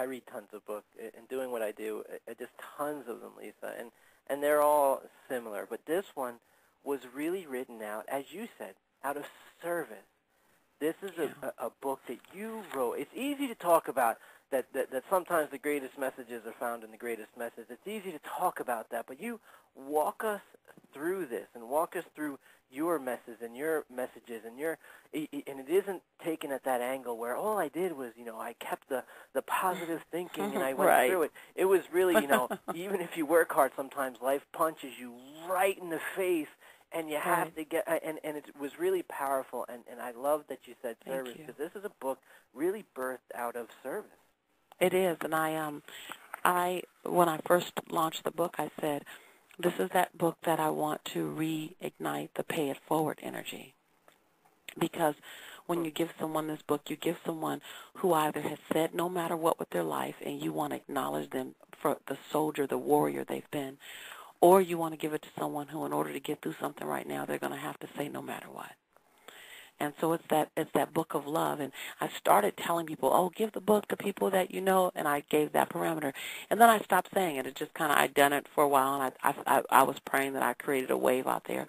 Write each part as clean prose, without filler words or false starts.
I read tons of books and doing what I do, just tons of them, Lisa, and they're all similar. But this one was really written out, as you said, out of service. This is a book that you wrote. It's easy to talk about that sometimes the greatest messages are found in the greatest message. It's easy to talk about that, but you walk us through this and walk us through your messages and it isn't taken at that angle where all I did was, I kept the positive thinking and I went through it. It was really, even if you work hard, sometimes life punches you right in the face. And you have to get, and it was really powerful, and I love that you said service, because this is a book really birthed out of service. It is, and I when I first launched the book, I said, this is that book that I want to reignite the pay it forward energy. Because when you give someone this book, you give someone who either has said no matter what with their life, and you want to acknowledge them for the soldier, the warrior they've been, or you want to give it to someone who, in order to get through something right now, they're going to have to say no matter what. And so it's that book of love. And I started telling people, give the book to people that you know, and I gave that parameter. And then I stopped saying it. It just kind of, I'd done it for a while, and I was praying that I created a wave out there.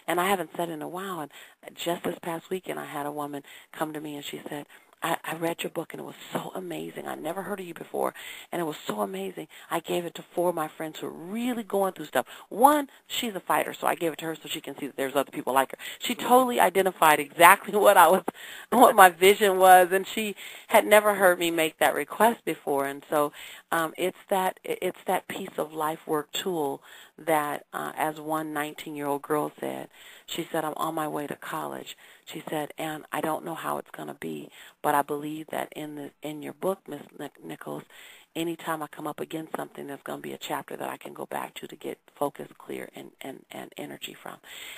And I haven't said it in a while. And just this past weekend, I had a woman come to me, and she said, I read your book, and it was so amazing. I never heard of you before, and it was so amazing. I gave it to 4 of my friends who are really going through stuff. One, she's a fighter, so I gave it to her so she can see that there's other people like her. She totally identified exactly what my vision was, and she had never heard me make that request before. And so it's that piece of life work tool that, as one 19-year-old girl said, she said, I'm on my way to college. She said, and I don't know how it's going to be, but I believe that in your book, Ms. Nichols, anytime I come up against something, there's going to be a chapter that I can go back to get focus, clear, and energy from.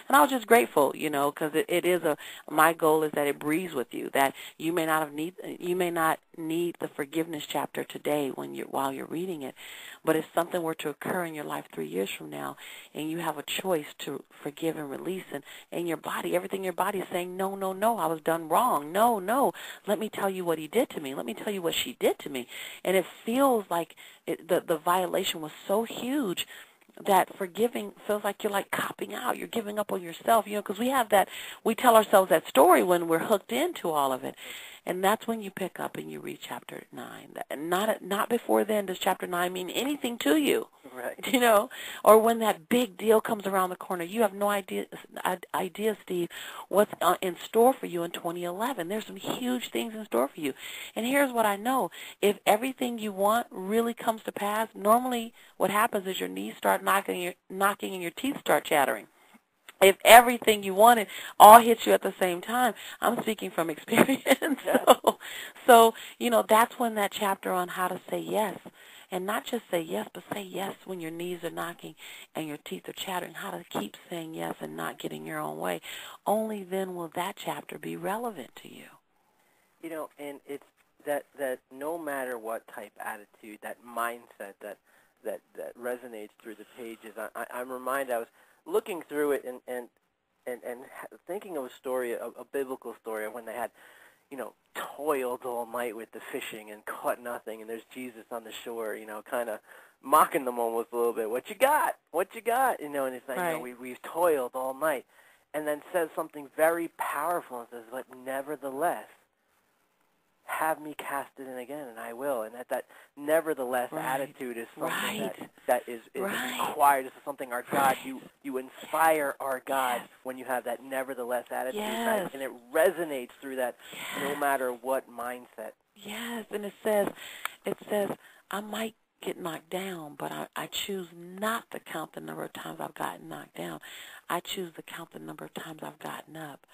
And I was just grateful, because it is my goal is that it breathes with you, that you may not need the forgiveness chapter today while you're reading it, but if something were to occur in your life 3 years from now, and you have a choice to forgive and release, and your body, everything in your body is saying, no, I was done wrong. No, let me tell you what he did to me. Let me tell you what she did to me. And it feels like the violation was so huge that forgiving feels like you're like copping out. You're giving up on yourself, because we tell ourselves that story when we're hooked into all of it. And that's when you pick up and you read chapter 9. Not before then does chapter 9 mean anything to you. Right. Or when that big deal comes around the corner, you have no idea, Steve, what's in store for you in 2011. There's some huge things in store for you. And here's what I know. If everything you want really comes to pass, normally what happens is your knees start knocking and your teeth start chattering. If everything you wanted all hits you at the same time, I'm speaking from experience. So, that's when that chapter on how to say yes, and not just say yes, but say yes when your knees are knocking and your teeth are chattering, how to keep saying yes and not getting your own way. Only then will that chapter be relevant to you. And it's that no matter what type attitude, that mindset that resonates through the pages. I'm reminded, I was looking through it and thinking of a story, a biblical story, when they had, toiled all night with the fishing and caught nothing, and there's Jesus on the shore, kind of mocking them almost a little bit. What you got? And it's like, right. We've toiled all night, and then says something very powerful and says, but nevertheless, have me cast it in again, and I will. And that nevertheless attitude is something that is required. This is something our God, you inspire our God when you have that nevertheless attitude, and it resonates through that no matter what mindset. Yes, and it says, I might get knocked down, but I choose not to count the number of times I've gotten knocked down. I choose to count the number of times I've gotten up.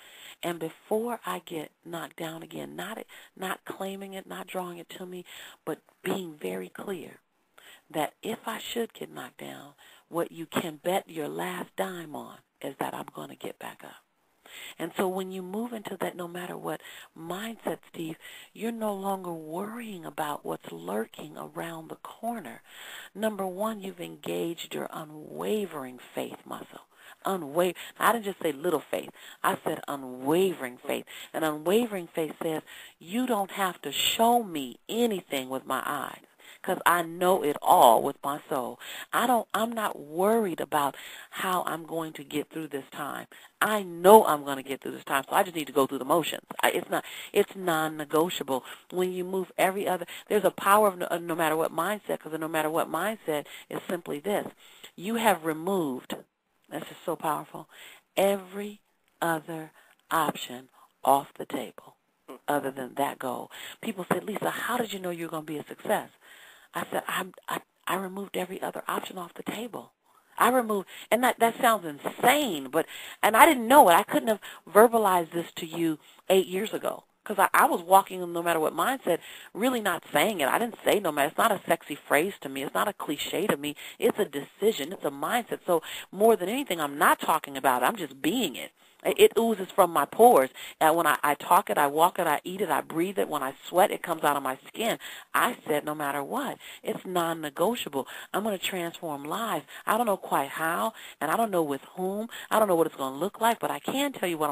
And before I get knocked down again, not claiming it, not drawing it to me, but being very clear that if I should get knocked down, what you can bet your last dime on is that I'm going to get back up. And so when you move into that no matter what mindset, Steve, you're no longer worrying about what's lurking around the corner. Number one, you've engaged your unwavering faith muscle. I didn't just say little faith. I said unwavering faith. And unwavering faith says, you don't have to show me anything with my eyes. because I know it all with my soul. I'm not worried about how I'm going to get through this time. I know I'm going to get through this time, so I just need to go through the motions. It's non-negotiable. When you move every other, there's a power of no matter what mindset, because the no matter what mindset is simply this. You have removed, that's just so powerful, every other option off the table other than that goal. People say, Lisa, how did you know you were going to be a success? I said, I removed every other option off the table. I removed, and that sounds insane, and I didn't know it. I couldn't have verbalized this to you 8 years ago, because I was walking in no matter what mindset, really not saying it. I didn't say no matter. It's not a sexy phrase to me. It's not a cliche to me. It's a decision. It's a mindset. So more than anything, I'm not talking about it. I'm just being it. It oozes from my pores. And when I talk it, I walk it, I eat it, I breathe it. When I sweat, it comes out of my skin. I said no matter what, it's non-negotiable. I'm going to transform lives. I don't know quite how, and I don't know with whom. I don't know what it's going to look like, but I can tell you what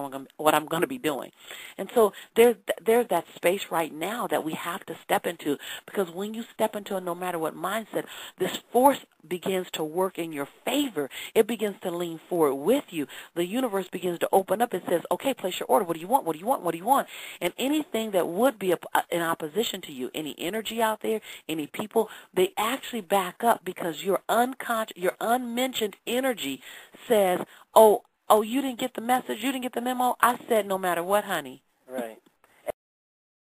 I'm going to be doing. And so there's that space right now that we have to step into, because when you step into a no matter what mindset, this force begins to work in your favor. It begins to lean forward with you. The universe begins to open up and says, okay, place your order. What do you want? What do you want? What do you want? And anything that would be in opposition to you, any energy out there, any people, they actually back up, because your unconscious, your unmentioned energy says, oh, you didn't get the message? You didn't get the memo? I said no matter what, honey.